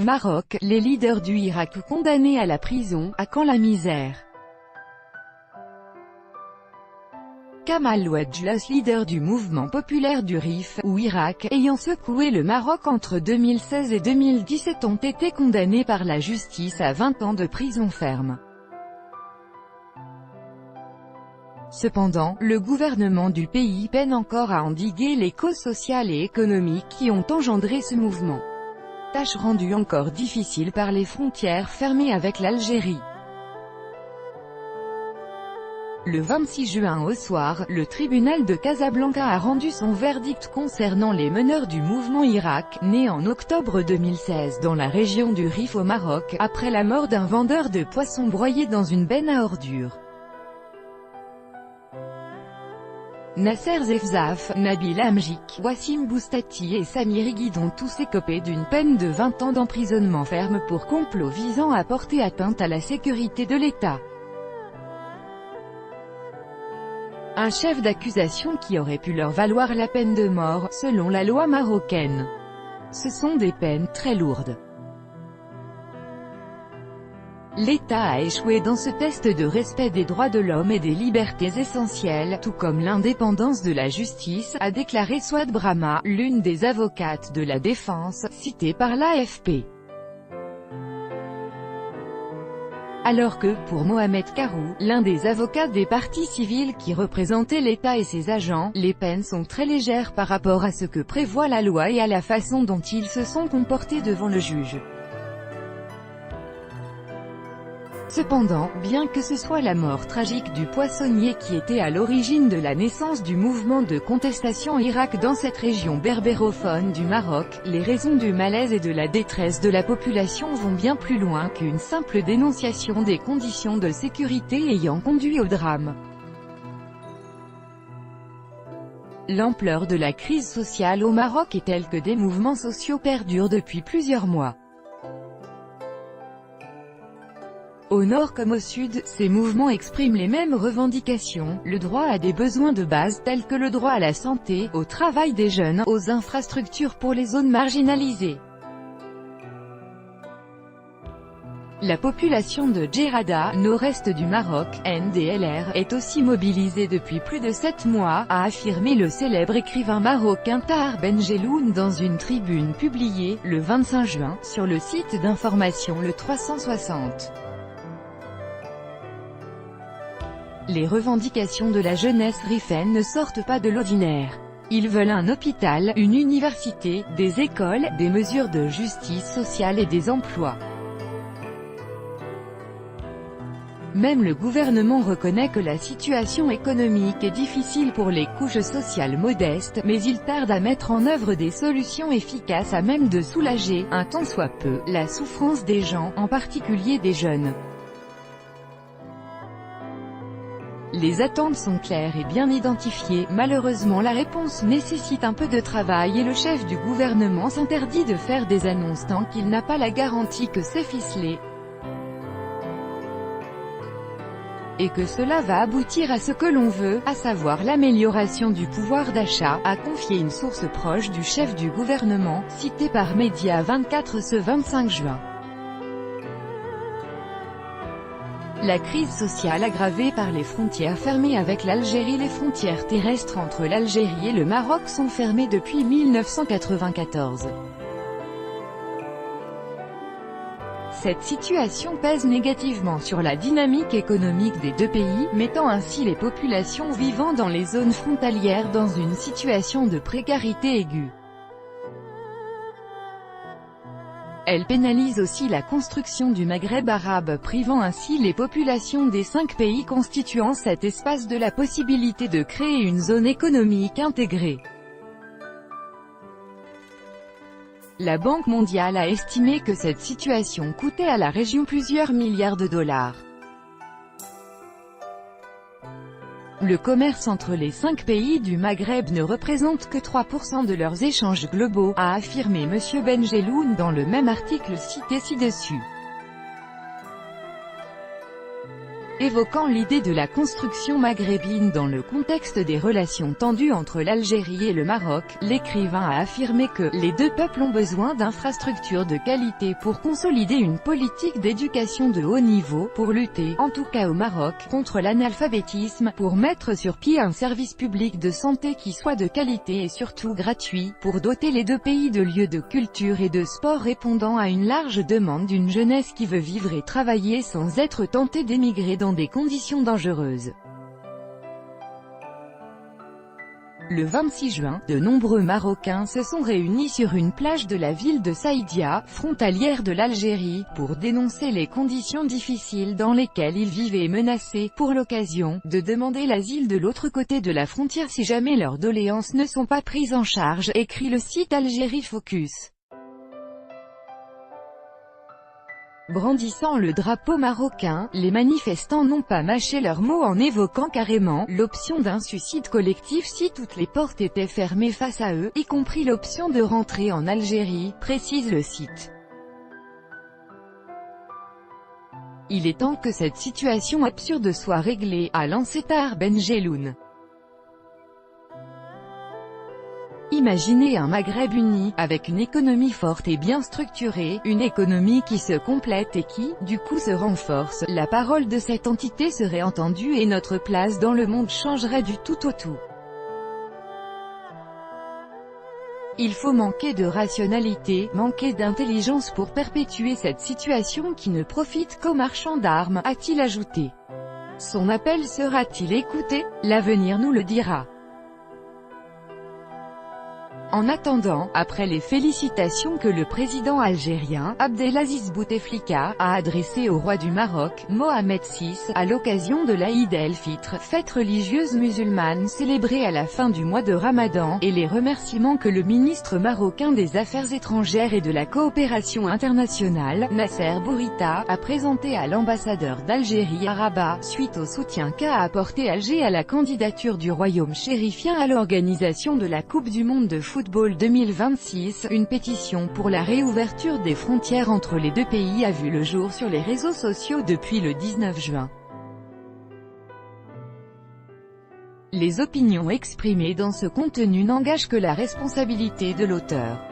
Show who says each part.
Speaker 1: Maroc, les leaders du Irak condamnés à la prison, à quand la misère? Kamal Ouadjlas, leader du mouvement populaire du Rif, ou Irak, ayant secoué le Maroc entre 2016 et 2017 ont été condamnés par la justice à 20 ans de prison ferme. Cependant, le gouvernement du pays peine encore à endiguer les causes sociales et économiques qui ont engendré ce mouvement. Tâche rendue encore difficile par les frontières fermées avec l'Algérie. Le 26 juin au soir, le tribunal de Casablanca a rendu son verdict concernant les meneurs du mouvement Irak, né en octobre 2016 dans la région du Rif au Maroc, après la mort d'un vendeur de poissons broyé dans une benne à ordures. Nasser Zefzaf, Nabil Amjik, Wassim Boustati et Samir Iguid ont tous écopé d'une peine de 20 ans d'emprisonnement ferme pour complot visant à porter atteinte à la sécurité de l'État. Un chef d'accusation qui aurait pu leur valoir la peine de mort, selon la loi marocaine. Ce sont des peines très lourdes. L'État a échoué dans ce test de respect des droits de l'homme et des libertés essentielles, tout comme l'indépendance de la justice, a déclaré Souad Brahma, l'une des avocates de la défense, citée par l'AFP. Alors que, pour Mohamed Karou, l'un des avocats des parties civiles qui représentait l'État et ses agents, les peines sont très légères par rapport à ce que prévoit la loi et à la façon dont ils se sont comportés devant le juge. Cependant, bien que ce soit la mort tragique du poissonnier qui était à l'origine de la naissance du mouvement de contestation Irak dans cette région berbérophone du Maroc, les raisons du malaise et de la détresse de la population vont bien plus loin qu'une simple dénonciation des conditions de sécurité ayant conduit au drame. L'ampleur de la crise sociale au Maroc est telle que des mouvements sociaux perdurent depuis plusieurs mois. Au nord comme au sud, ces mouvements expriment les mêmes revendications, le droit à des besoins de base tels que le droit à la santé, au travail des jeunes, aux infrastructures pour les zones marginalisées. La population de Djerrada, nord-est du Maroc, NDLR, est aussi mobilisée depuis plus de 7 mois, a affirmé le célèbre écrivain marocain Tahar Benjeloun dans une tribune publiée, le 25 juin, sur le site d'information Le 360. Les revendications de la jeunesse rifaine ne sortent pas de l'ordinaire. Ils veulent un hôpital, une université, des écoles, des mesures de justice sociale et des emplois. Même le gouvernement reconnaît que la situation économique est difficile pour les couches sociales modestes, mais il tarde à mettre en œuvre des solutions efficaces à même de soulager, un tant soit peu, la souffrance des gens, en particulier des jeunes. Les attentes sont claires et bien identifiées, malheureusement la réponse nécessite un peu de travail et le chef du gouvernement s'interdit de faire des annonces tant qu'il n'a pas la garantie que c'est ficelé. Et que cela va aboutir à ce que l'on veut, à savoir l'amélioration du pouvoir d'achat, a confié une source proche du chef du gouvernement, citée par Média 24 ce 25 juin. La crise sociale aggravée par les frontières fermées avec l'Algérie. Les frontières terrestres entre l'Algérie et le Maroc sont fermées depuis 1994. Cette situation pèse négativement sur la dynamique économique des deux pays, mettant ainsi les populations vivant dans les zones frontalières dans une situation de précarité aiguë. Elle pénalise aussi la construction du Maghreb arabe, privant ainsi les populations des 5 pays constituant cet espace de la possibilité de créer une zone économique intégrée. La Banque mondiale a estimé que cette situation coûtait à la région plusieurs milliards de dollars. Le commerce entre les 5 pays du Maghreb ne représente que 3% de leurs échanges globaux, a affirmé M. Benjeloun dans le même article cité ci-dessus. Évoquant l'idée de la construction maghrébine dans le contexte des relations tendues entre l'Algérie et le Maroc, l'écrivain a affirmé que « les deux peuples ont besoin d'infrastructures de qualité pour consolider une politique d'éducation de haut niveau, pour lutter, en tout cas au Maroc, contre l'analphabétisme, pour mettre sur pied un service public de santé qui soit de qualité et surtout gratuit, pour doter les deux pays de lieux de culture et de sport répondant à une large demande d'une jeunesse qui veut vivre et travailler sans être tentée d'émigrer dans des conditions dangereuses. Le 26 juin, de nombreux Marocains se sont réunis sur une plage de la ville de Saïdia, frontalière de l'Algérie, pour dénoncer les conditions difficiles dans lesquelles ils vivaient et menacer, pour l'occasion, de demander l'asile de l'autre côté de la frontière si jamais leurs doléances ne sont pas prises en charge, écrit le site Algérie Focus. Brandissant le drapeau marocain, les manifestants n'ont pas mâché leurs mots en évoquant carrément l'option d'un suicide collectif si toutes les portes étaient fermées face à eux, y compris l'option de rentrer en Algérie, précise le site. Il est temps que cette situation absurde soit réglée, a lancé Tahar Ben Jelloun. Imaginez un Maghreb uni, avec une économie forte et bien structurée, une économie qui se complète et qui, du coup se renforce, la parole de cette entité serait entendue et notre place dans le monde changerait du tout au tout. Il faut manquer de rationalité, manquer d'intelligence pour perpétuer cette situation qui ne profite qu'aux marchands d'armes, a-t-il ajouté. Son appel sera-t-il écouté? L'avenir nous le dira. En attendant, après les félicitations que le président algérien, Abdelaziz Bouteflika, a adressées au roi du Maroc, Mohamed VI, à l'occasion de l'Aïd el-Fitr, fête religieuse musulmane célébrée à la fin du mois de Ramadan, et les remerciements que le ministre marocain des Affaires étrangères et de la coopération internationale, Nasser Bourita, a présenté à l'ambassadeur d'Algérie à Rabat, suite au soutien qu'a apporté Alger à la candidature du royaume chérifien à l'organisation de la Coupe du monde de football 2026, une pétition pour la réouverture des frontières entre les deux pays a vu le jour sur les réseaux sociaux depuis le 19 juin. Les opinions exprimées dans ce contenu n'engagent que la responsabilité de l'auteur.